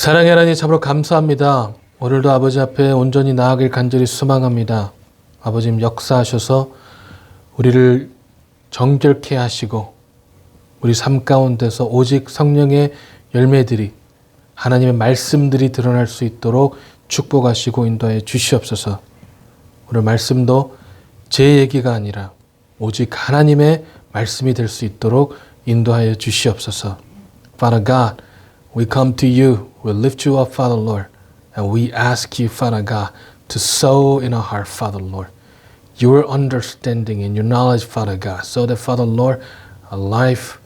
사랑의 하나님 참으로 감사합니다. 오늘도 아버지 앞에 온전히 나아가길 간절히 소망합니다. 아버지님 역사하셔서 우리를 정결케 하시고 우리 삶 가운데서 오직 성령의 열매들이 하나님의 말씀들이 드러날 수 있도록 축복하시고 인도하여 주시옵소서. 오늘 말씀도 제 얘기가 아니라 오직 하나님의 말씀이 될 수 있도록 인도하여 주시옵소서. Father God, we come to you, we lift you up, Father Lord, and we ask you, Father God, to sow in our heart, Father Lord, your understanding and your knowledge, Father God, so that, Father Lord, our life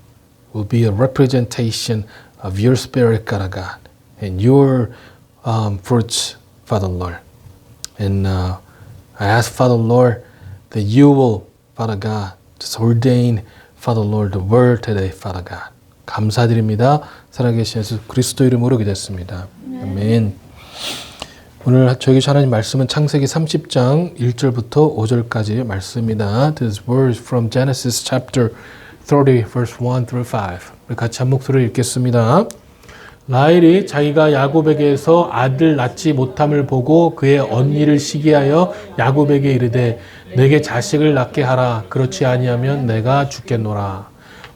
will be a representation of your Spirit, Father God, and your fruits, Father Lord. And I ask, Father Lord, that you will, Father God, just ordain, Father Lord, the word today, Father God. 감사드립니다. 살아계신 예수 그리스도 이름으로 기도했습니다. 아멘. 오늘 저에게 하나님 말씀은 창세기 30장 1절부터 5절까지의 말씀입니다. This word from Genesis chapter 30 verse 1 through 5. 우리 같이 한 목소리로 읽겠습니다. 라헬이 자기가 야곱에게서 아들 낳지 못함을 보고 그의 언니를 시기하여 야곱에게 이르되 내게 자식을 낳게 하라. 그렇지 아니하면 내가 죽겠노라.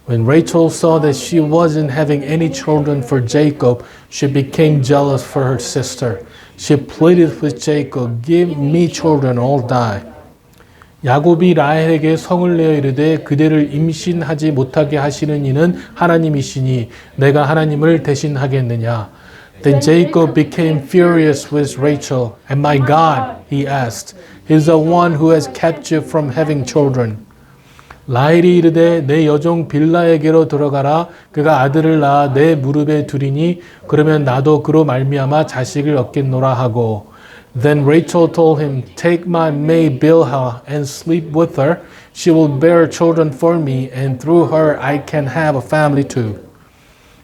When Rachel saw that she wasn't having any children for Jacob, she became jealous for her sister. She pleaded with Jacob, give me children or I'll die. 야곱이 라헬에게 성을 내어 이르되 그대를 임신하지 못하게 하시는 이는 하나님이시니 내가 하나님을 대신하겠느냐. Then Jacob became furious with Rachel. And my God, he asked, is the one who has kept you from having children. 라헬이 이르되 내 여종 빌라에게로 들어가라. 그가 아들을 낳아 내 무릎에 두리니 그러면 나도 그로 말미암아 자식을 얻겠노라 하고. Then Rachel told him, take my maid Bilhah and sleep with her. She will bear children for me and through her I can have a family too.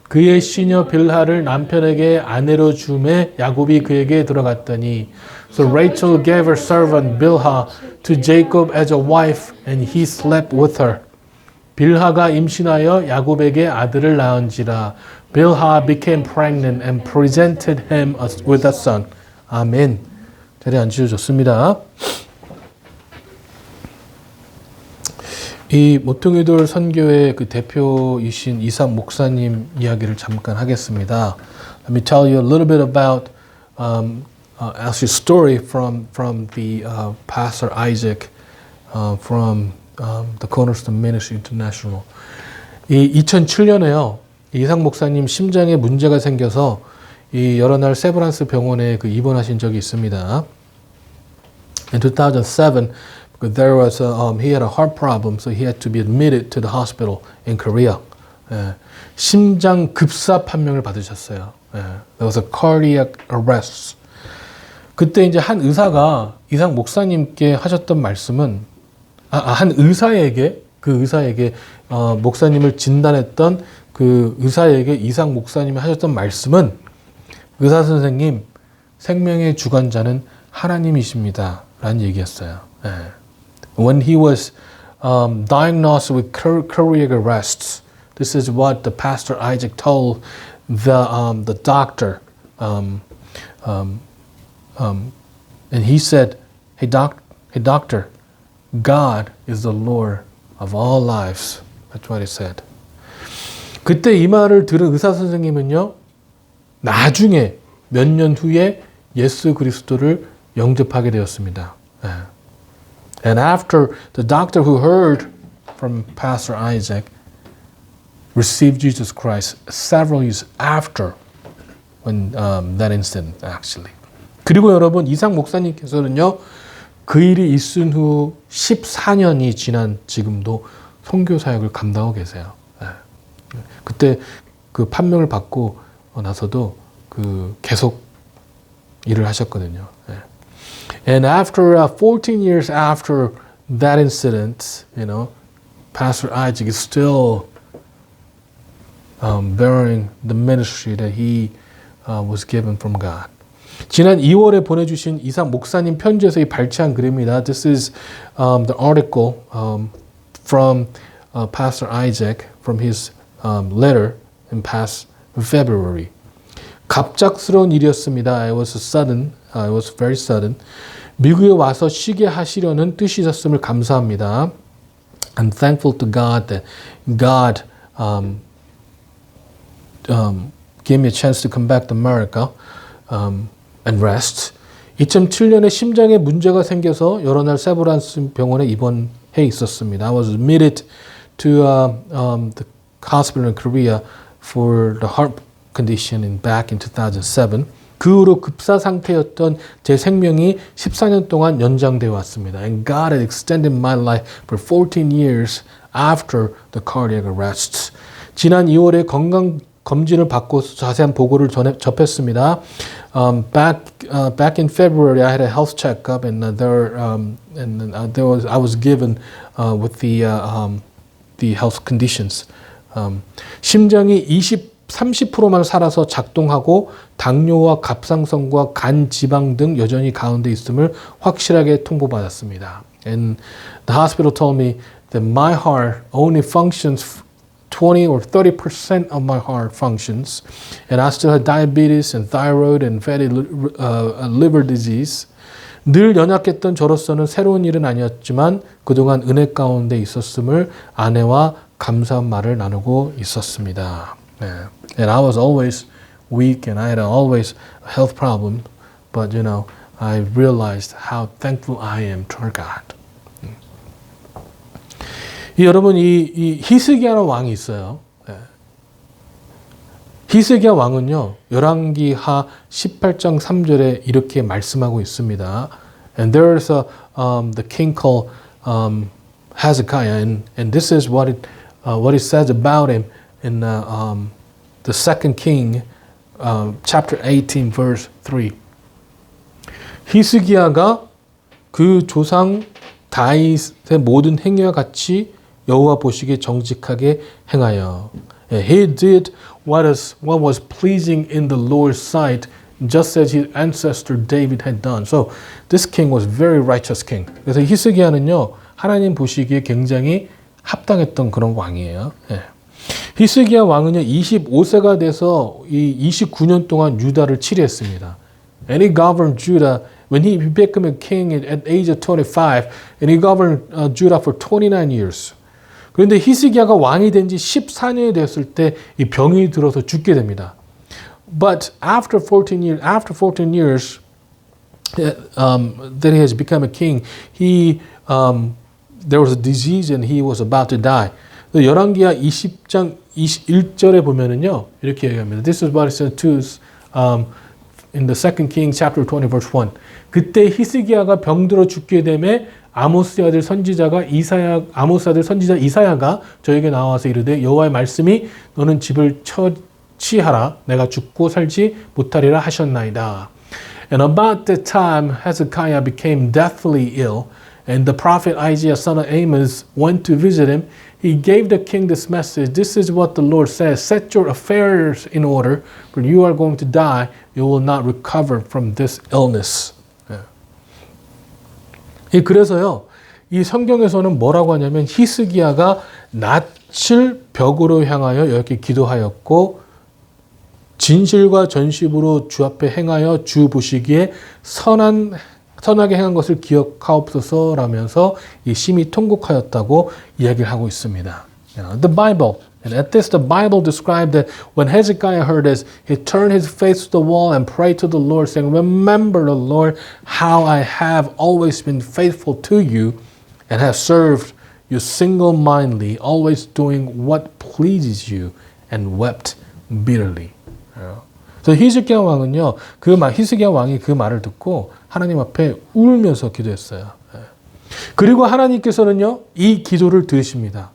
그의 시녀 빌하를 남편에게 아내로 주매 야곱이 그에게 들어갔더니 So Rachel gave her servant Bilhah to Jacob as a wife and he slept with her. 빌하가 임신하여 야곱에게 아들을 낳은지라 Bilhah became pregnant and presented him with a son. 아멘. 자리에 앉으셔도 좋습니다. 이 모퉁이돌 선교의 그 대표이신 이삭 목사님 이야기를 잠깐 하겠습니다. Let me tell you a little bit about actually story from the Pastor Isaac from the Cornerstone Ministry International. 이 2007년에요. 이삭 목사님 심장에 문제가 생겨서 이 여러 날 세브란스 병원에 그 입원하신 적이 있습니다. In 2007, there was he had a heart problem, so he had to be admitted to the hospital in Korea. 심장 급사 판명을 받으셨어요. There was a cardiac arrest. 그때 이제 한 의사가 이삭 목사님께 하셨던 말씀은 한 의사에게 그 의사에게 목사님을 진단했던 그 의사에게 이삭 목사님이 하셨던 말씀은 의사 선생님 생명의 주관자는 하나님이십니다. 라는 얘기였어요. When he was diagnosed with cardiac arrests, this is what the Pastor Isaac told the doctor. And he said, hey doctor, God is the Lord of all lives. That's what he said. 그때 이 말을 들은 의사 선생님은요, 나중에 몇 년 후에 예수 그리스도를 영접하게 되었습니다. And after the doctor who heard from Pastor Isaac received Jesus Christ several years after when that incident actually. 그리고 여러분 이삭 목사님께서는요 그 일이 있은 후 14년이 지난 지금도 선교 사역을 감당하고 계세요. 그때 그 판명을 받고 나서도 그 계속 일을 하셨거든요. And after 14 years after that incident, you know, Pastor Isaac is still bearing the ministry that he was given from God. 지난 2월에 보내주신 이삭 목사님 편지에서 이 발췌한 글입니다. This is the article from Pastor Isaac from his letter in past February. 갑작스러운 일이었습니다. It was sudden. It was very sudden. 미국에 와서 쉬게 하시려는 뜻이셨음을 감사합니다. I'm thankful to God that God gave me a chance to come back to America and rest. 2007년에 심장에 문제가 생겨서 여러 날 세브란스 병원에 입원해 있었습니다. I was admitted to the hospital in Korea for the heart condition back in 2007. 그 후로 급사 상태였던 제 생명이 14년 동안 연장되어 왔습니다. And God had extended my life for 14 years after the cardiac arrests. 지난 2월에 건강 검진을 받고 자세한 보고를 접했습니다. Back in February, I had a health checkup, and I was given with the health conditions. 심장이 30%만 살아서 작동하고 당뇨와 갑상선과 간 지방 등 여전히 가운데 있음을 확실하게 통보받았습니다. And the hospital told me that my heart only functions 20 or 30% of my heart functions, and I still had diabetes and thyroid and fatty liver disease. 늘 연약했던 저로서는 새로운 일은 아니었지만 그동안 은혜 가운데 있었음을 아내와 감사한 말을 나누고 있었습니다. And I was always weak and I had always a health problem, but I realized how thankful I am to our God. 여러분 이 히스기야라는 왕이 있어요. 히스기야 왕은요 열왕기하 18장 3절에 이렇게 말씀하고 있습니다. And there is the king called Hezekiah, and this is what it says about him in the second King, chapter 18, verse 3. 히스기야가 그 조상 다윗의 모든 행위와 같이 여호와 보시기에 정직하게 행하여. He did what was pleasing in the Lord's sight, just as his ancestor David had done. So this king was very righteous king. 그래서 히스기야는요 하나님 보시기에 굉장히 합당했던 그런 왕이에요. 히스기야 왕은요 25세가 돼서 이 29년 동안 유다를 치리했습니다. And he governed Judah when he became a king at the age of 25, and he governed Judah for 29 years. 그런데 히스기야가 왕이 된 지 14년이 되었을 때 이 병이 들어서 죽게 됩니다. But after 14 years that he has become a king, there was a disease and he was about to die. 열왕기하 20장 21절에 보면은요 이렇게 얘기합니다. This is what it says to in the second King chapter 20 verse 1. 그때 히스기야가 병들어 죽게 되매 아모스 아들 선지자 이사야가 저에게 나와서 이르되 여호와의 말씀이 너는 집을 처치하라 내가 죽고 살지 못하리라 하셨나이다. And about that time Hezekiah became deathly ill, and the prophet Isaiah son of Amos went to visit him. He gave the king this message. This is what the Lord says. Set your affairs in order, for you are going to die. You will not recover from this illness. 그래서요, 이 성경에서는 뭐라고 하냐면 히스기야가 낯을 벽으로 향하여 이렇게 기도하였고 진실과 전심으로 주 앞에 행하여 주 보시기에 선하게 행한 것을 기억하옵소서라면서 이 심히 통곡하였다고 이야기를 하고 있습니다. The Bible, and at this the Bible described that when Hezekiah heard this, he turned his face to the wall and prayed to the Lord, saying, "Remember, the Lord, how I have always been faithful to you, and have served you single-mindedly, always doing what pleases you, and wept bitterly." 그래서 히스기야 왕은요, 히스기야 왕이 그 말을 듣고 하나님 앞에 울면서 기도했어요. 그리고 하나님께서는요, 이 기도를 들으십니다.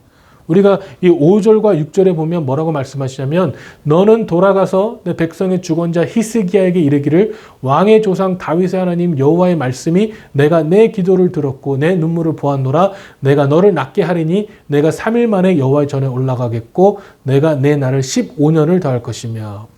우리가 이 5절과 6절에 보면 뭐라고 말씀하시냐면 너는 돌아가서 내 백성의 주권자 히스기야에게 이르기를 왕의 조상 다윗의 하나님 여호와의 말씀이 내가 내 기도를 들었고 내 눈물을 보았노라. 내가 너를 낫게 하리니 내가 3일 만에 여호와의 전에 올라가겠고 내가 내 날을 15년을 더할 것이며.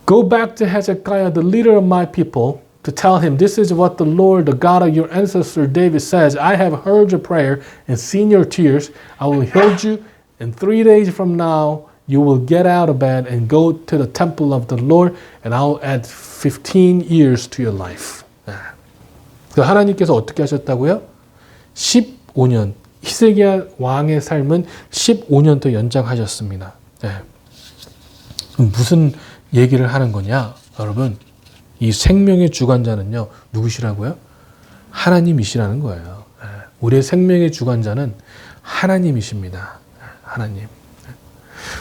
Go back to Hezekiah, the leader of my people, to tell him, this is what the Lord, the God of your ancestor David says. I have heard your prayer and seen your tears. I will heal you, and 3 days from now you will get out of bed and go to the temple of the Lord and I'll add 15 years to your life. 그 하나님께서 어떻게 하셨다고요? 15년. 히스기야 왕의 삶은 15년 더 연장하셨습니다. 무슨 얘기를 하는 거냐? 여러분, 이 생명의 주관자는요, 누구시라고요? 하나님이시라는 거예요. 우리의 생명의 주관자는 하나님이십니다. 하나님.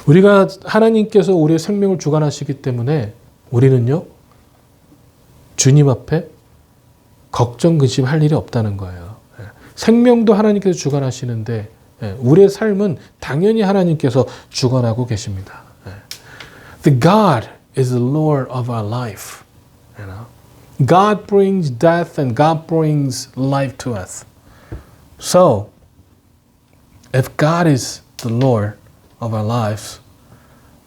우리가 하나님께서 우리의 생명을 주관하시기 때문에 우리는요, 주님 앞에 걱정, 근심할 일이 없다는 거예요. 생명도 하나님께서 주관하시는데 우리의 삶은 당연히 하나님께서 주관하고 계십니다. The God is the Lord of our life. You know? God brings death and God brings life to us. So, if God is the Lord of our lives,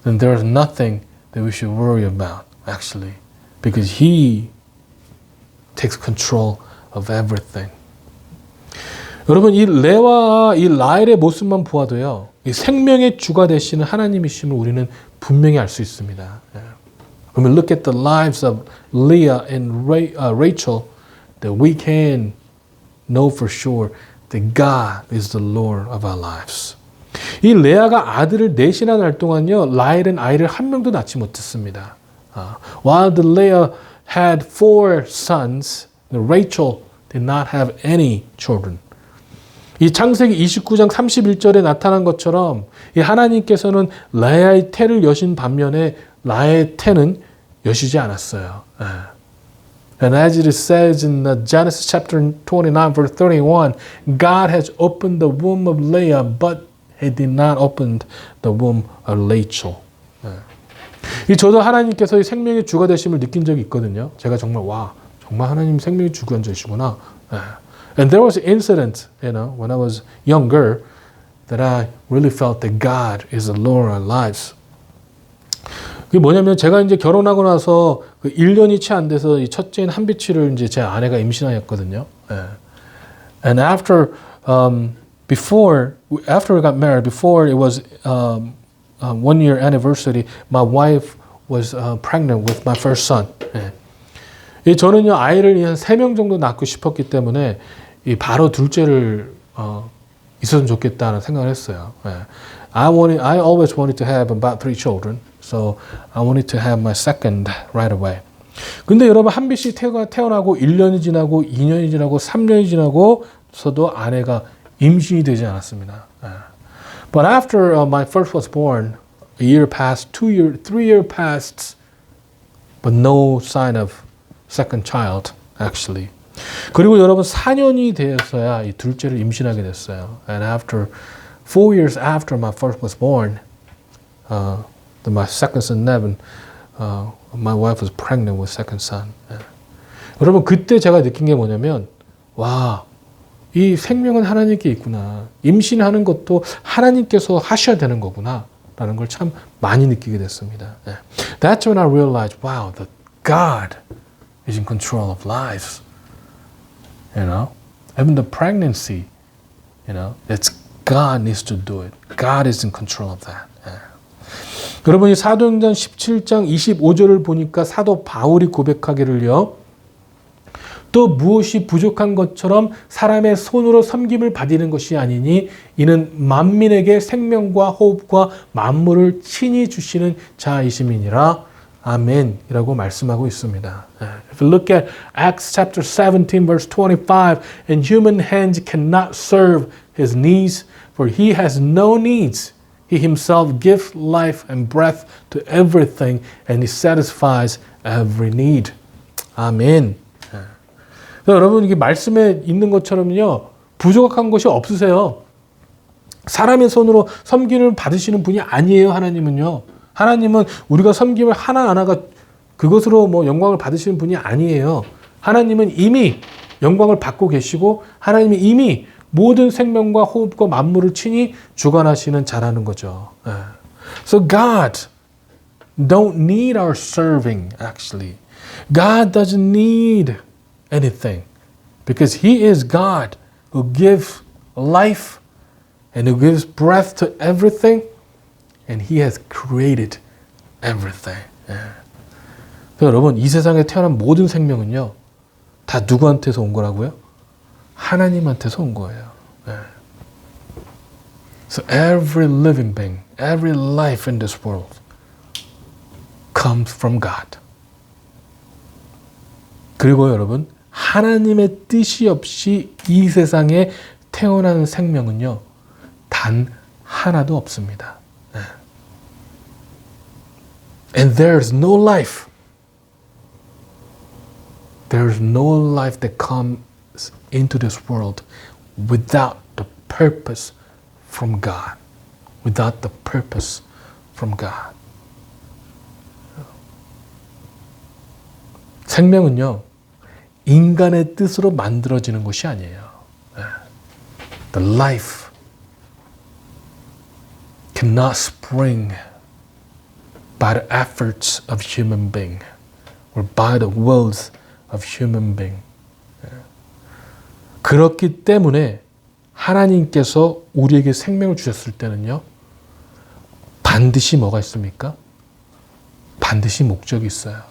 then there is nothing that we should worry about, actually, because He takes control of everything. 여러분, 이 레와 이 라헬의 모습만 보아도요, 이 생명의 주가 되시는 하나님이심을 우리는 분명히 알 수 있습니다. When we look at the lives of Leah and Rachel, that we can know for sure that God is the Lord of our lives. 이 레아가 아들을 넷이나 낳을 동안요, 라헬은 아이를 한 명도 낳지 못했습니다. While the Leah had 4 sons, Rachel did not have any children. 이 창세기 29장 31절에 나타난 것처럼 이 하나님께서는 레아의 태를 여신 반면에 라헬의 태는 여시지 않았어요. And as it says in Genesis chapter 29 verse 31, God has opened the womb of Leah, but He did not open the womb of Rachel. 이 저도 하나님께서 이 생명의 주가 되심을 느낀 적이 있거든요. 제가 정말 정말 하나님 생명의 주관자이시구나. And there was an incident, when I was younger, that I really felt that God is the Lord of our lives. 그게 뭐냐면 제가 이제 결혼하고 나서 그 1년이 채 안 돼서 이 첫째인 한비치를 이제 제 아내가 임신하였거든요. And after we got married, before it was 1 year anniversary, my wife was pregnant with my first son. 저는요 아이를 한 3명 정도 낳고 싶었기 때문에 바로 둘째를 있었으면 좋겠다는 생각을 했어요. I always wanted to have about 3 children, so I wanted to have my second right away. 근데 여러분 한비 씨 태어나고 1년이 지나고 2년이 지나고 3년이 지나고서도 아내가 임신이 되지 않았습니다. But after my first was born, a year passed, 3 years passed, but no sign of second child, actually. 그리고 여러분 4년이 되어서야 이 둘째를 임신하게 됐어요. And after 4 years after my first was born, my second son, Nevin, my wife was pregnant with second son. 여러분 그때 제가 느낀 게 뭐냐면 이 생명은 하나님께 있구나. 임신하는 것도 하나님께서 하셔야 되는 거구나. 라는 걸 참 많이 느끼게 됐습니다. That's when I realized, wow, that God is in control of lives. Even the pregnancy, it's God needs to do it. God is in control of that. 여러분이 사도행전 17장 25절을 보니까 사도 바울이 고백하기를요. 또 무엇이 부족한 것처럼 사람의 손으로 섬김을 받이는 것이 아니니 이는 만민에게 생명과 호흡과 만물을 친히 주시는 자이심이니라. 아멘이라고 말씀하고 있습니다. If you look at Acts chapter 17 verse 25, and human hands cannot serve his needs, for he has no needs. He himself gives life and breath to everything, and he satisfies every need. 아멘. 여러분 이게 말씀에 있는 것처럼요 부족한 것이 없으세요. 사람의 손으로 섬김을 받으시는 분이 아니에요. 하나님은요. 하나님은 우리가 섬김을 하나하나가 그것으로 영광을 받으시는 분이 아니에요. 하나님은 이미 영광을 받고 계시고 하나님이 이미 모든 생명과 호흡과 만물을 친히 주관하시는 자라는 거죠. So God don't need our serving actually. God doesn't need anything because He is God who gives life and who gives breath to everything. and He has created everything. 여러분, 이 세상에 태어난 모든 생명은요, 다 누구한테서 온 거라고요? 하나님한테서 온 거예요. So every living being, every life in this world comes from God. 그리고 여러분, 하나님의 뜻이 없이 이 세상에 태어난 생명은요, 단 하나도 없습니다. And there's no life. There's no life that comes into this world without the purpose from God. Without the purpose from God. 생명은요, 인간의 뜻으로 만들어지는 것이 아니에요. The life cannot spring by the efforts of human being or by the wills of human being. 그렇기 때문에 하나님께서 우리에게 생명을 주셨을 때는요, 반드시 뭐가 있습니까? 반드시 목적이 있어요.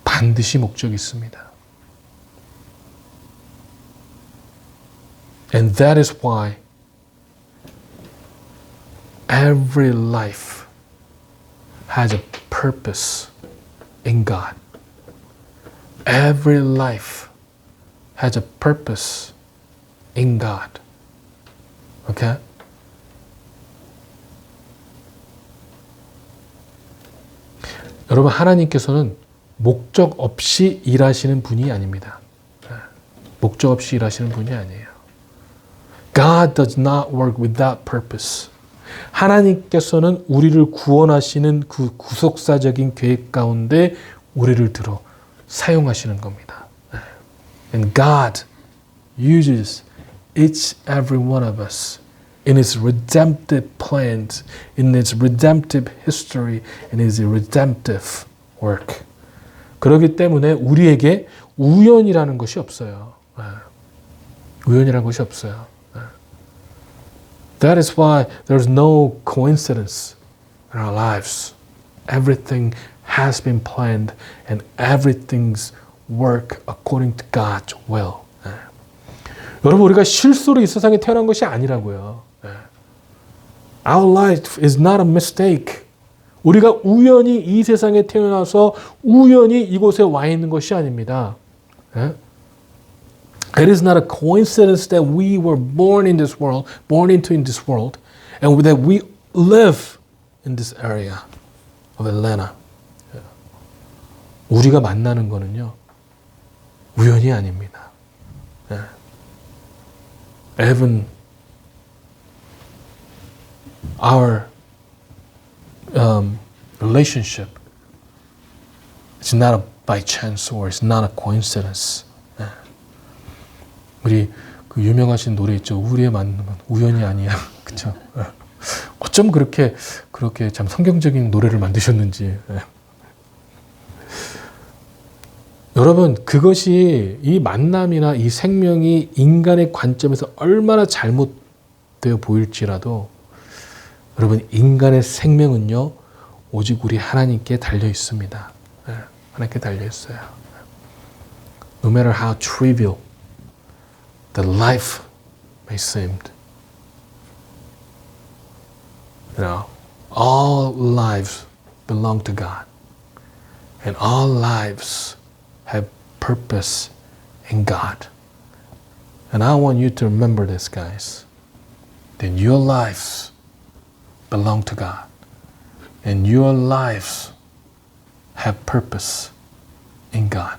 반드시 목적이 있습니다. And that is why every life has a purpose in God. Every life has a purpose in God. Okay? 여러분, 하나님께서는 목적 없이 일하시는 분이 아닙니다. 목적 없이 일하시는 분이 아니에요. God does not work without purpose. 하나님께서는 우리를 구원하시는 그 구속사적인 계획 가운데 우리를 들어 사용하시는 겁니다. And God uses each every one of us in His redemptive plans, in His redemptive history, in His redemptive work. 그렇기 때문에 우리에게 우연이라는 것이 없어요. 우연이라는 것이 없어요. That is why there's no coincidence in our lives. Everything has been planned and everything's work according to God's will. 여러분, 우리가 실수로 이 세상에 태어난 것이 아니라고요. Our life is not a mistake. 우리가 우연히 이 세상에 태어나서 우연히 이곳에 와 있는 것이 아닙니다. It is not a coincidence that we were born in this world, born into in this world, and that we live in this area of Atlanta. 우리가 만나는 거는요, 우연이 아닙니다. Even our relationship, it's not by chance or it's not a coincidence. 우리 그 유명하신 노래 있죠. 우리의 만남은 우연이 아니야. 그렇죠? 어쩜 그렇게 참 성경적인 노래를 만드셨는지. 여러분, 그것이 이 만남이나 이 생명이 인간의 관점에서 얼마나 잘못되어 보일지라도 여러분, 인간의 생명은요, 오직 우리 하나님께 달려 있습니다. 하나님께 달려 있어요. No matter how trivial the life may seem. You know, all lives belong to God. And all lives have purpose in God. And I want you to remember this, guys. That your lives belong to God. And your lives have purpose in God.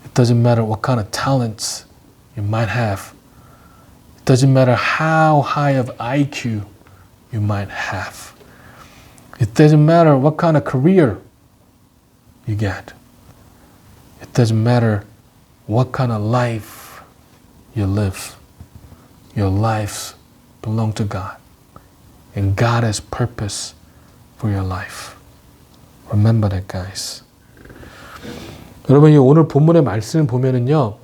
It doesn't matter what kind of talents you might have. It doesn't matter how high of IQ you might have. It doesn't matter what kind of career you get. It doesn't matter what kind of life you live. Your lives belong to God. And God has purpose for your life. Remember that, guys. 여러분, 오늘 본문의 말씀을 보면은요,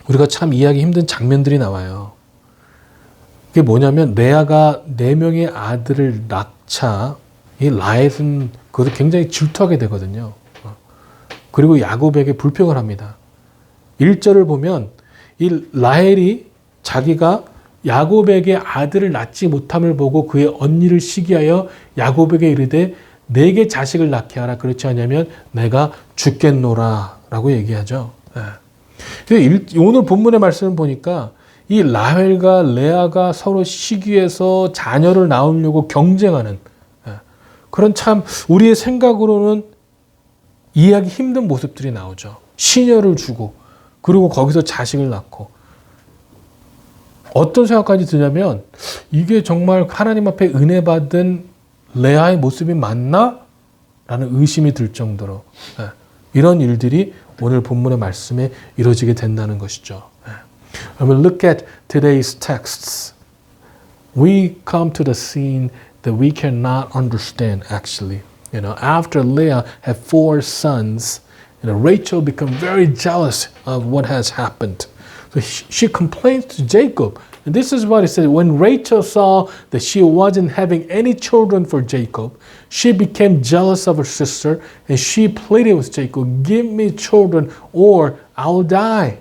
우리가 참 이해하기 힘든 장면들이 나와요. 그게 뭐냐면 레아가 4명의 아들을 낳자 이 라헬은 그것을 굉장히 질투하게 되거든요. 그리고 야곱에게 불평을 합니다. 1절을 보면 이 라헬이 자기가 야곱에게 아들을 낳지 못함을 보고 그의 언니를 시기하여 야곱에게 이르되 내게 자식을 낳게 하라. 그렇지 않으면 내가 죽겠노라 라고 얘기하죠. 오늘 본문의 말씀을 보니까 이 라헬과 레아가 서로 시기해서 자녀를 낳으려고 경쟁하는 그런 참 우리의 생각으로는 이해하기 힘든 모습들이 나오죠. 시녀를 주고 그리고 거기서 자식을 낳고 어떤 생각까지 드냐면 이게 정말 하나님 앞에 은혜 받은 레아의 모습이 맞나? 라는 의심이 들 정도로 이런 일들이 오늘 본문의 말씀에 이루어지게 된다는 것이죠. When we look at today's texts, we come to the scene that we cannot understand actually. After Leah had 4 sons, Rachel became very jealous of what has happened. So she complains to Jacob. And this is what it says. When Rachel saw that she wasn't having any children for Jacob, she became jealous of her sister and she pleaded with Jacob, give me children or I'll die.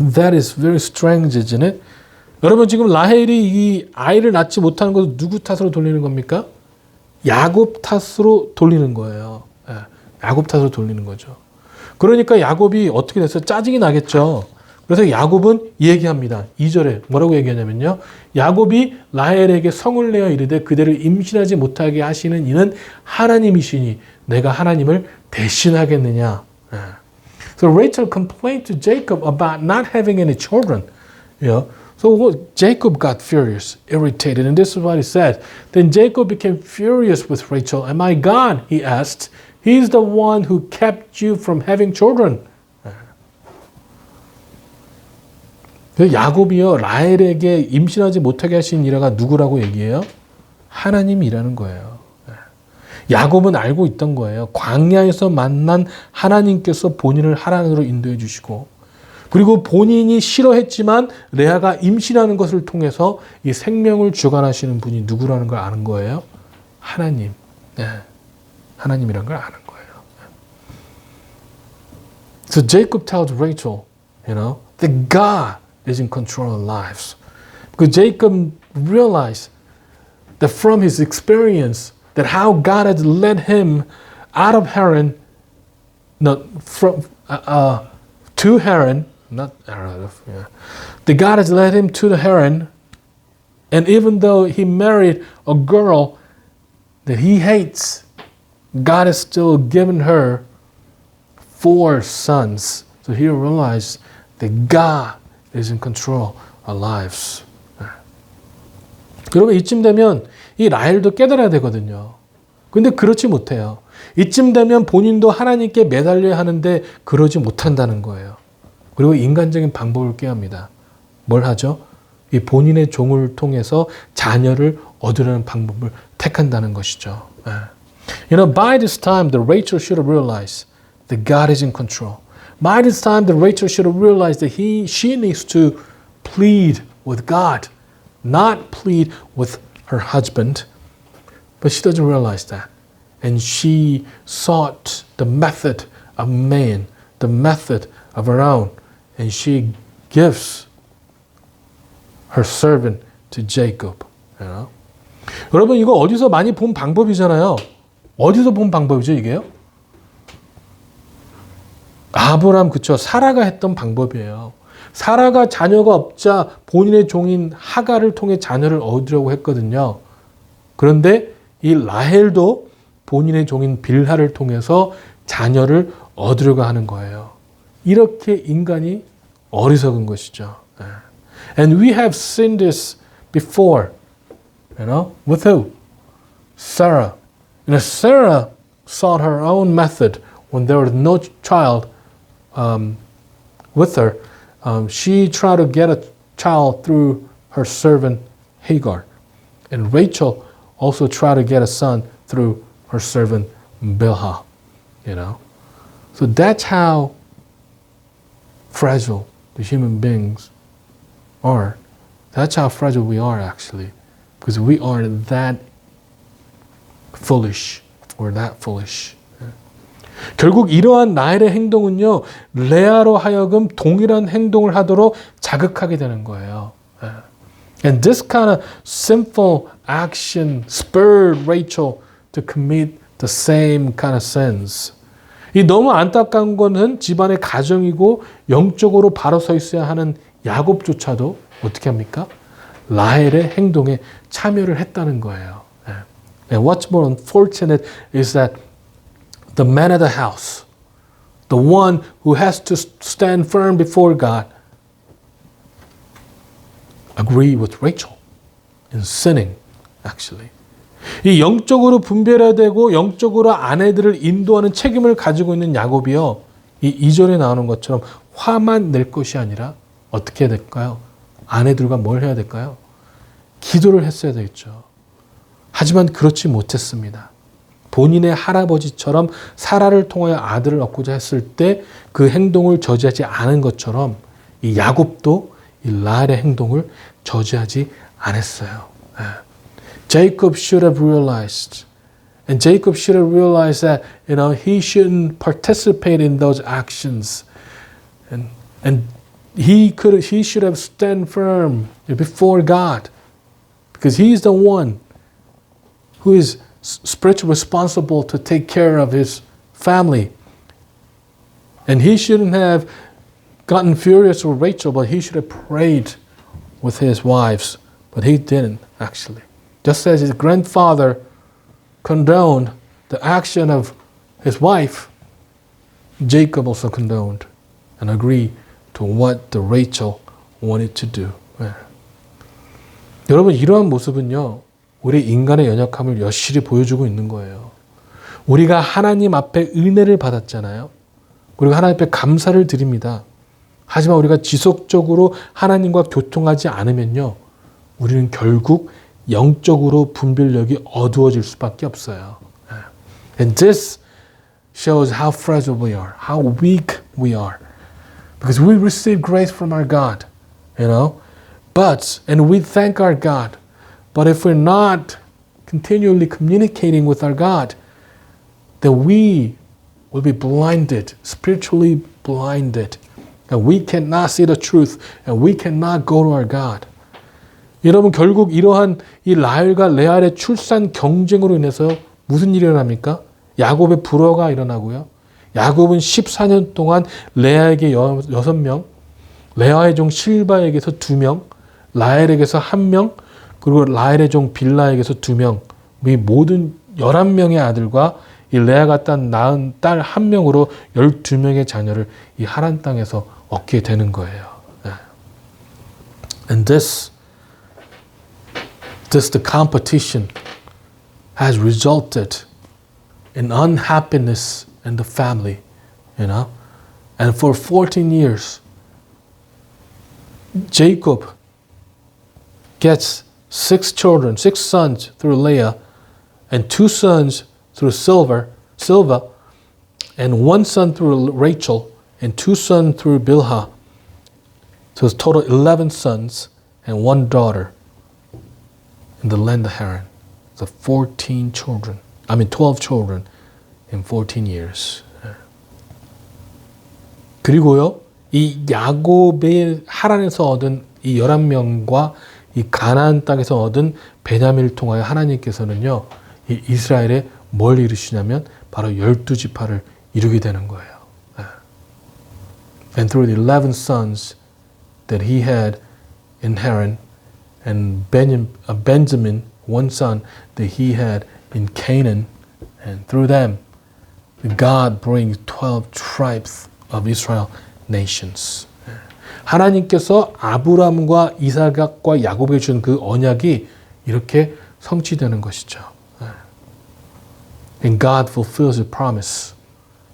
That is very strange, isn't it? 여러분 지금 라헬이 이 아이를 낳지 못하는 것을 누구 탓으로 돌리는 겁니까? 야곱 탓으로 돌리는 거예요. 야곱 탓으로 돌리는 거죠. 그러니까 야곱이 어떻게 됐어요? 짜증이 나겠죠. 그래서 야곱은 얘기합니다. 2절에 뭐라고 얘기하냐면요. 야곱이 라헬에게 성을 내어 이르되 그대를 임신하지 못하게 하시는 이는 하나님이시니 내가 하나님을 대신하겠느냐. So Rachel complained to Jacob about not having any children. So Jacob got furious, irritated, and this is what he said. Then Jacob became furious with Rachel. Am I God? He asked. He's the one who kept you from having children. 야곱이요 라헬에게 임신하지 못하게 하신 이라가 누구라고 얘기해요? 하나님이라는 거예요. 야곱은 알고 있던 거예요. 광야에서 만난 하나님께서 본인을 하나님으로 인도해 주시고 그리고 본인이 싫어했지만 레아가 임신하는 것을 통해서 이 생명을 주관하시는 분이 누구라는 걸 아는 거예요? 하나님. 하나님이라는 걸 아는 거예요. So Jacob tells Rachel, that God is in control of lives. Because Jacob realized that from his experience that how God had led him out of Haran, to Haran, not out of, that God has led him to the Haran, and even though he married a girl that he hates, God has still given her 4 sons. So he realized that God is in control of lives. 여러분 이쯤 되면 이 라헬도 깨달아야 되거든요. 근데 그렇지 못해요. 이쯤 되면 본인도 하나님께 매달려야 하는데 그러지 못한다는 거예요. 그리고 인간적인 방법을 꾀합니다. 뭘 하죠? 이 본인의 종을 통해서 자녀를 얻으려는 방법을 택한다는 것이죠. By this time, the Rachel should have realized that God is in control. By this time, the Rachel should have realized that she needs to plead with God, not plead with her husband. But she doesn't realize that. And she sought the method of man, the method of her own. And she gives her servant to Jacob. 여러분 이거 어디서 많이 본 방법이잖아요. 어디서 본 방법이죠 이게요? 아브람 그쵸 사라가 했던 방법이에요. 사라가 자녀가 없자 본인의 종인 하가를 통해 자녀를 얻으려고 했거든요. 그런데 이 라헬도 본인의 종인 빌하를 통해서 자녀를 얻으려고 하는 거예요. 이렇게 인간이 어리석은 것이죠. And we have seen this before, with who? Sarah. Sarah sought her own method when there was no child with her. She tried to get a child through her servant Hagar. And Rachel also tried to get a son through her servant Bilhah. So that's how fragile the human beings are. That's how fragile we are actually. Because we are that foolish. We're that foolish. 결국 이러한 라헬의 행동은요, 레아로 하여금 동일한 행동을 하도록 자극하게 되는 거예요. And this kind of sinful action spurred Rachel to commit the same kind of sins. 이 너무 안타까운 것은 집안의 가정이고 영적으로 바로 서 있어야 하는 야곱조차도 어떻게 합니까? 라헬의 행동에 참여를 했다는 거예요. And what's more unfortunate is that the man of the house, the one who has to stand firm before God, agree with Rachel in sinning, actually. 이 영적으로 분별해야 되고 영적으로 아내들을 인도하는 책임을 가지고 있는 야곱이요. 이 2절에 나오는 것처럼 화만 낼 것이 아니라 어떻게 해야 될까요? 아내들과 뭘 해야 될까요? 기도를 했어야 되겠죠. 하지만 그렇지 못했습니다. 본인의 할아버지처럼 사라를 통하여 아들을 얻고자 했을 때 그 행동을 저지하지 않은 것처럼 이 야곱도 이 라헬의 행동을 저지하지 않았어요. Jacob should have realized, and Jacob should have realized that he shouldn't participate in those actions, and he should have stand firm before God, because he's the one who is spiritually responsible to take care of his family. And he shouldn't have gotten furious with Rachel, but he should have prayed with his wives. But he didn't, actually. Just as his grandfather condoned the action of his wife, Jacob also condoned and agreed to what the Rachel wanted to do. 여러분, 이러한 모습은요, 우리 인간의 연약함을 여실히 보여주고 있는 거예요. 우리가 하나님 앞에 은혜를 받았잖아요. 우리가 하나님 앞에 감사를 드립니다. 하지만 우리가 지속적으로 하나님과 교통하지 않으면요, 우리는 결국 영적으로 분별력이 어두워질 수밖에 없어요. And this shows how fragile we are, how weak we are. Because we receive grace from our God, and we thank our God. But if we're not continually communicating with our God, then we will be blinded, spiritually blinded. And we cannot see the truth, and we cannot go to our God. 여러분, 결국 이러한 이 라헬과 레알의 출산 경쟁으로 인해서 무슨 일이 일어납니까? 야곱의 불화가 일어나고요. 야곱은 14년 동안 레아에게 6명, 레아의 종 실바에게서 2명, 라헬에게서 1명, 그리고 라헬의 종 빌라에게서 2명, 이 모든 11명의 아들과 이 레아가 낳은 딸 1명으로 12명의 자녀를 이 하란 땅에서 얻게 되는 거예요. And this the competition has resulted in unhappiness in the family, And for 14 years, Jacob gets 6 sons through Leah, and 2 sons through Silvah, and 1 son through Rachel, and 2 sons through Bilhah. So it's total 11 sons and 1 daughter in the land of Haran. So 12 children in 14 years. 그리고요, 이 야곱의 하란에서 얻은 이 11명과 이 가나안 땅에서 얻은 베냐민을 통하여 하나님께서는요, 이 이스라엘에 뭘 이루시냐면 바로 12지파를 이루게 되는 거예요. And through the 11 sons that he had in Haran, and Benjamin, 1 son that he had in Canaan, and through them, God brings 12 tribes of Israel nations. 하나님께서 아브라함과 이삭과 야곱에게 준 그 언약이 이렇게 성취되는 것이죠. And God fulfills the promise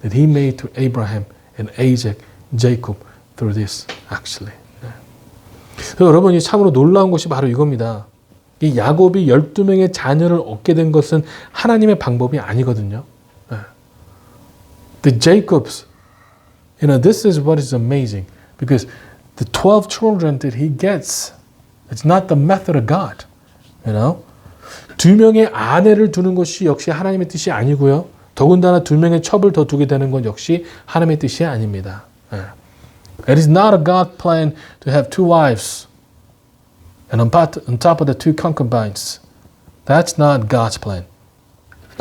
that He made to Abraham and Isaac, Jacob through this actually. 여러분이 참으로 놀라운 것이 바로 이겁니다. 이 야곱이 12명의 자녀를 얻게 된 것은 하나님의 방법이 아니거든요. The Jacobs, this is what is amazing, because the 12 children that he gets It's not the method of God. You know? 두 명의 아내를 두는 것이 역시 하나님의 뜻이 아니고요. 더군다나 두 명의 첩을 더 두게 되는 건 역시 하나님의 뜻이 아닙니다. It is not a God plan to have two wives and on top of the two concubines. That's not God's plan.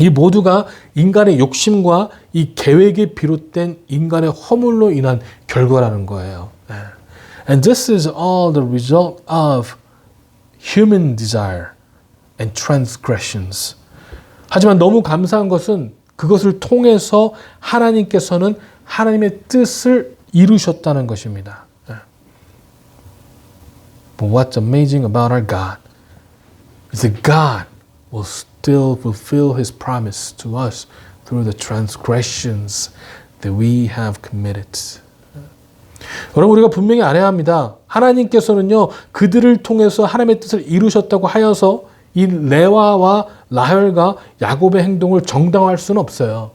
이 모두가 인간의 욕심과 이 계획에 비롯된 인간의 허물로 인한 결과라는 거예요. And this is all the result of human desire and transgressions. 하지만 너무 감사한 것은 그것을 통해서 하나님께서는 하나님의 뜻을 이루셨다는 것입니다. But what's amazing about our God is that God will still fulfill His promise to us through the transgressions that we have committed. 여러분 우리가 분명히 알아야 합니다. 하나님께서는요 그들을 통해서 하나님의 뜻을 이루셨다고 하여서 이 레와와 라헬과 야곱의 행동을 정당화할 수는 없어요.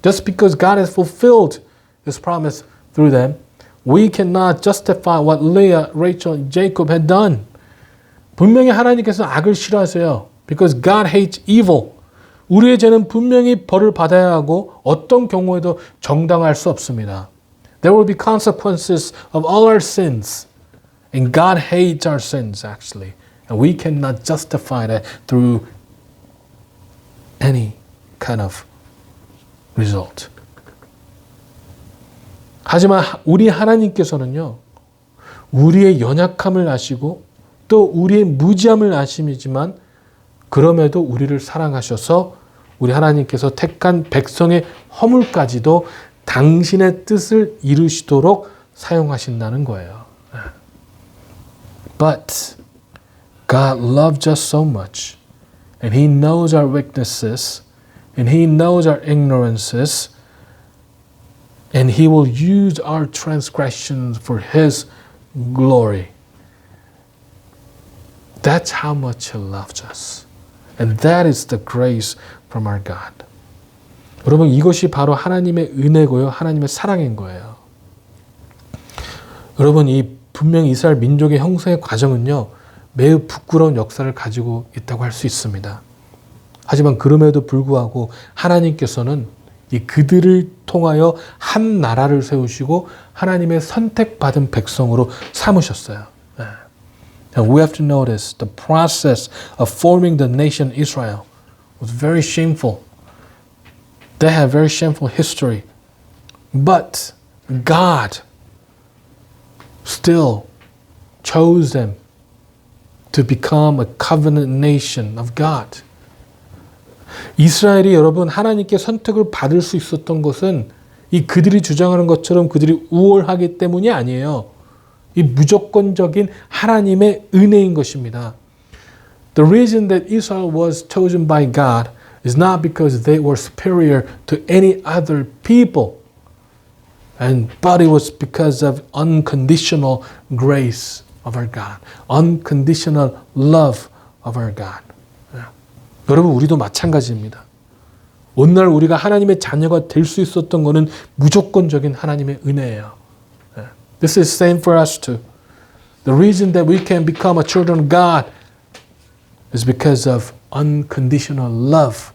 Just because God has fulfilled His promise through them, we cannot justify what Leah, Rachel, and Jacob had done. 분명히 하나님께서 악을 싫어하세요. Because God hates evil. 우리의 죄는 분명히 벌을 받아야 하고 어떤 경우에도 정당화할 수 없습니다. There will be consequences of all our sins. And God hates our sins actually. And we cannot justify that through any kind of result. 하지만 우리 하나님께서는요. 우리의 연약함을 아시고 또 우리의 무지함을 아심이지만 그럼에도 우리를 사랑하셔서 우리 하나님께서 택한 백성의 허물까지도 당신의 뜻을 이루시도록 사용하신다는 거예요. But God loves us so much and He knows our weaknesses and He knows our ignorances and He will use our transgressions for His glory. That's how much He loves us. And that is the grace from our God. 여러분 이것이 바로 하나님의 은혜고요. 하나님의 사랑인 거예요. 여러분 이 분명히 이스라엘 민족의 형성의 과정은요. 매우 부끄러운 역사를 가지고 있다고 할 수 있습니다. 하지만 그럼에도 불구하고 하나님께서는 이 그들을 통하여 한 나라를 세우시고 하나님의 선택받은 백성으로 삼으셨어요. And we have to notice the process of forming the nation Israel was very shameful. They have very shameful history. But God still chose them to become a covenant nation of God. 이스라엘이 여러분 하나님께 선택을 받을 수 있었던 것은 이 그들이 주장하는 것처럼 그들이 우월하기 때문이 아니에요. 이 무조건적인 하나님의 은혜인 것입니다. The reason that Israel was chosen by God is not because they were superior to any other people, but it was because of unconditional grace of our God, unconditional love of our God. 여러분 우리도 마찬가지입니다. 오늘 우리가 하나님의 자녀가 될 수 있었던 것은 무조건적인 하나님의 은혜예요. This is same for us too. The reason that we can become a children of God is because of unconditional love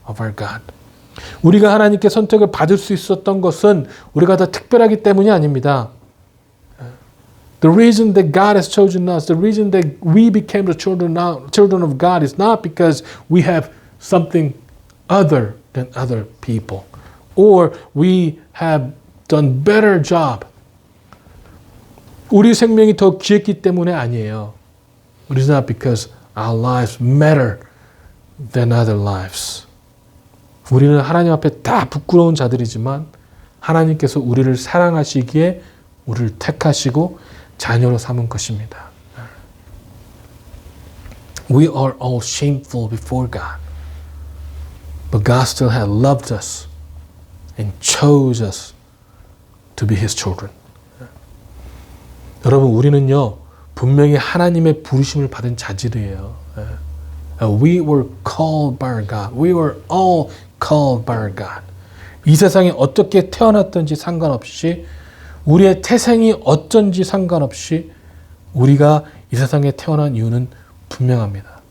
of our God. 우리가 하나님께 선택을 받을 수 있었던 것은 우리가 더 특별하기 때문이 아닙니다. The reason that God has chosen us, the reason that we became the children of God is not because we have something other than other people or we have done better job. 우리 생명이 더 귀했기 때문에 아니에요. It is not because our lives matter than other lives. 우리는 하나님 앞에 다 부끄러운 자들이지만 하나님께서 우리를 사랑하시기에 우리를 택하시고 자녀로 삼은 것입니다. We are all shameful before God. But God still had loved us and chose us to be His children. 여러분 우리는요 분명히 하나님의 부르심을 받은 자질이에요. We were called by our God. We were all called by our God. 이 세상에 어떻게 태어났든지 상관없이 우리의 태생이 어쩐지 상관없이 우리가 이 세상에 태어난 이유는 분명합니다.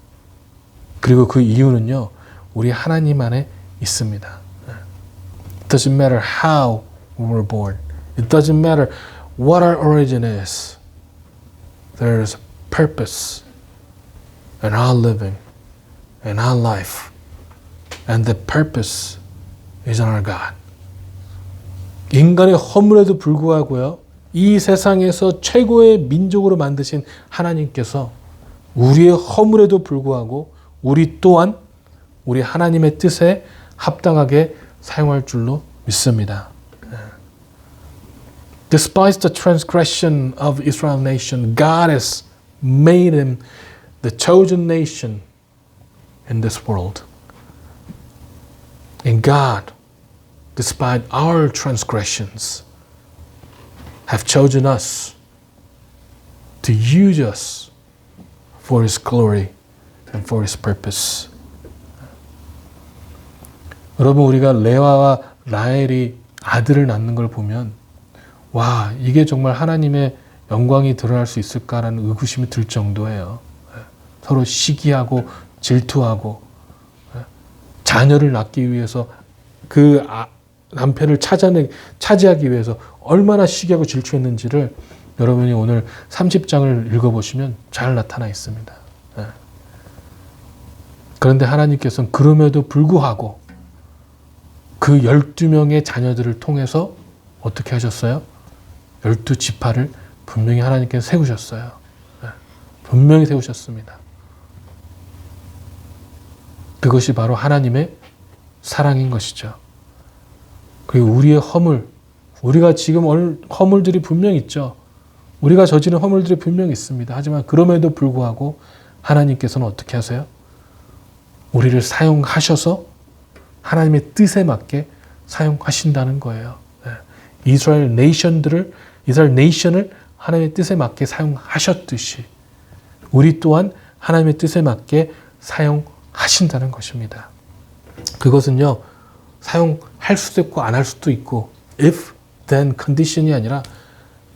그리고 그 이유는요, 우리 하나님 안에 있습니다. It doesn't matter how we were born. It doesn't matter what our origin is. There's a purpose in our living, in our life. And the purpose is in our God. 인간의 허물에도 불구하고요, 이 세상에서 최고의 민족으로 만드신 하나님께서 우리의 허물에도 불구하고 우리 또한 우리 하나님의 뜻에 합당하게 사용할 줄로 믿습니다. Despite the transgression of Israel nation, God has made him the chosen nation in this world. And God, despite our transgressions, have chosen us to use us for His glory and for His purpose. 여러분, 우리가 레아와 라헬이 아들을 낳는 걸 보면 와, 이게 정말 하나님의 영광이 드러날 수 있을까라는 의구심이 들 정도예요. 서로 시기하고 질투하고 자녀를 낳기 위해서 그 남편을 차지하기 위해서 얼마나 시기하고 질투했는지를 여러분이 오늘 30장을 읽어보시면 잘 나타나 있습니다. 그런데 하나님께서는 그럼에도 불구하고 그 12명의 자녀들을 통해서 어떻게 하셨어요? 12지파를 분명히 하나님께서 세우셨어요. 분명히 세우셨습니다. 그것이 바로 하나님의 사랑인 것이죠. 그리고 우리의 허물, 우리가 지금 허물들이 분명히 있죠. 우리가 저지른 허물들이 분명히 있습니다. 하지만 그럼에도 불구하고 하나님께서는 어떻게 하세요? 우리를 사용하셔서 하나님의 뜻에 맞게 사용하신다는 거예요. 이스라엘 네이션을 하나님의 뜻에 맞게 사용하셨듯이 우리 또한 하나님의 뜻에 맞게 사용하신다는 것입니다. 그것은요, 사용할 수도 있고 안 할 수도 있고 if, then condition이 아니라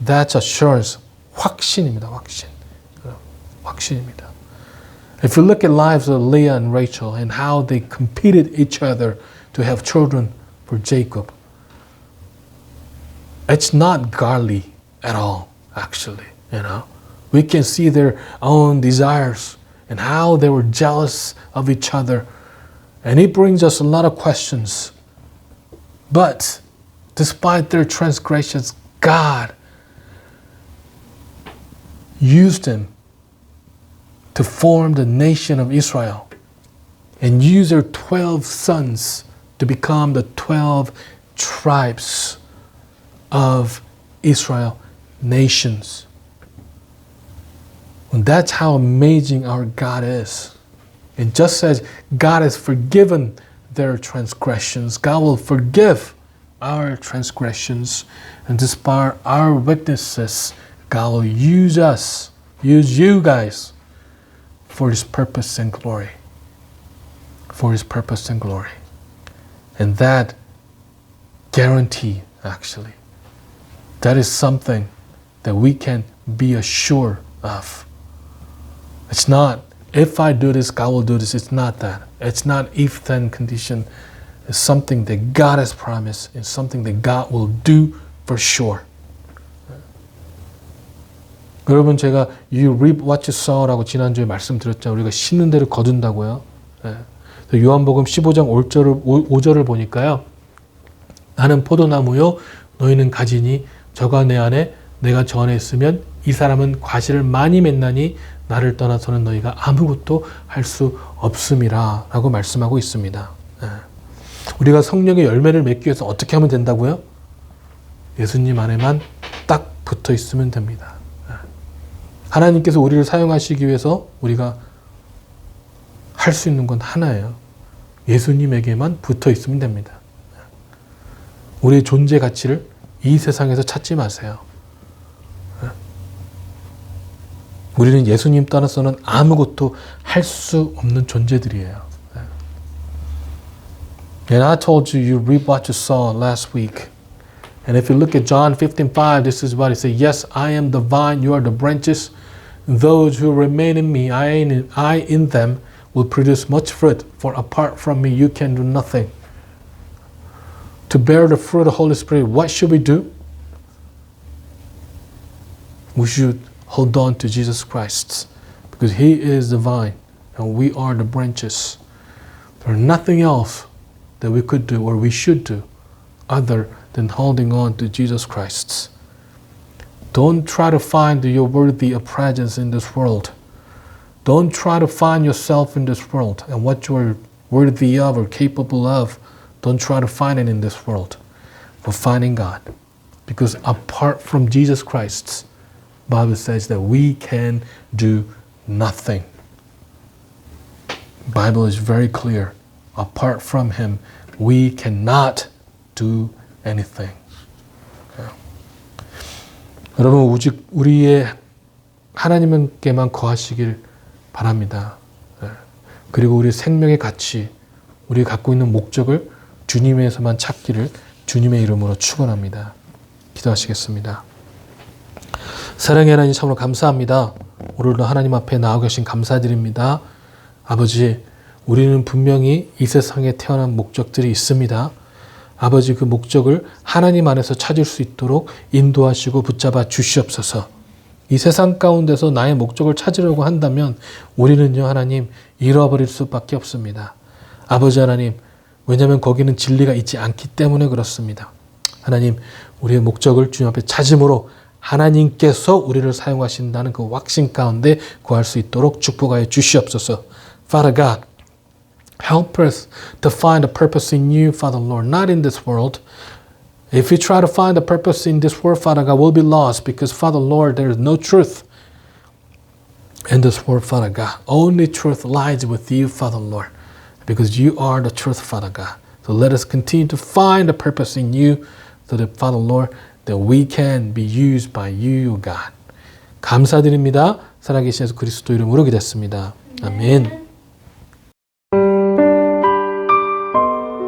that's assurance, 확신입니다. 확신입니다. If you look at lives of Leah and Rachel and how they competed each other to have children for Jacob, it's not godly at all, actually, We can see their own desires and how they were jealous of each other. And it brings us a lot of questions. But despite their transgressions, God used them to form the nation of Israel and use their 12 sons to become the 12 tribes of Israel nations. And that's how amazing our God is. And just as God has forgiven their transgressions, God will forgive our transgressions. And despite our weaknesses, God will use us, use you guys, for His purpose and glory. For His purpose and glory. And that guarantee, actually, that is something that we can be assured of. It's not, if I do this, God will do this. It's not that. It's not if-then condition. It's something that God has promised. It's something that God will do for sure. 여러분, 제가 You reap what you sow라고 지난주에 말씀드렸죠. 우리가 심는 대로 거둔다고요. 요한복음 15장 5절을 보니까요. 나는 포도나무요, 너희는 가지니 저가 내 안에 내가 저 안에 있으면 이 사람은 과실을 많이 맺나니 나를 떠나서는 너희가 아무것도 할 수 없음이라 라고 말씀하고 있습니다. 우리가 성령의 열매를 맺기 위해서 어떻게 하면 된다고요? 예수님 안에만 딱 붙어 있으면 됩니다. 하나님께서 우리를 사용하시기 위해서 우리가 할 수 있는 건 하나예요. 예수님에게만 붙어 있으면 됩니다. 우리의 존재 가치를 이 세상에서 찾지 마세요. 우리는 예수님 따라서는 아무것도 할 수 없는 존재들이에요. And I told you, you reap what you sow last week. And if you look at John 15:5, this is what it says. Yes, I am the vine, you are the branches. Those who remain in me, I in them, will produce much fruit, for apart from me you can do nothing. To bear the fruit of the Holy Spirit, what should we do? We should hold on to Jesus Christ, because He is the vine and we are the branches. There's nothing else that we could do or we should do other than holding on to Jesus Christ. Don't try to find your worthy of presence in this world. Don't try to find yourself in this world and what you're worthy of or capable of. Don't try to find it in this world, but find in God. Because apart from Jesus Christ, the Bible says that we can do nothing. The Bible is very clear. Apart from Him, we cannot do anything. 여러분, 오직 우리의 하나님께만 거하시길 바랍니다. 그리고 우리 생명의 가치, 우리가 갖고 있는 목적을 주님에서만 찾기를 주님의 이름으로 축원합니다. 기도하시겠습니다. 사랑의 하나님, 참으로 감사합니다. 오늘도 하나님 앞에 나와 계신 감사드립니다. 아버지, 우리는 분명히 이 세상에 태어난 목적들이 있습니다. 아버지, 그 목적을 하나님 안에서 찾을 수 있도록 인도하시고 붙잡아 주시옵소서. 이 세상 가운데서 나의 목적을 찾으려고 한다면 우리는요, 하나님, 잃어버릴 수밖에 없습니다. 아버지 하나님, 왜냐하면 거기는 진리가 있지 않기 때문에 그렇습니다. 하나님, 우리의 목적을 주님 앞에 찾음으로 하나님께서 우리를 사용하신다는 그 확신 가운데 구할 수 있도록 축복하여 주시옵소서. Father God, help us to find a purpose in you, Father Lord, not in this world. If we try to find a purpose in this world, Father God, we'll be lost because, Father Lord, there is no truth in this world, Father God. Only truth lies with you, Father Lord, because you are the truth, Father God. So let us continue to find a purpose in you so that, Father Lord, that we can be used by you, God. 감사드립니다. 살아계신 예수 그리스도 이름으로 기도했습니다. 아멘.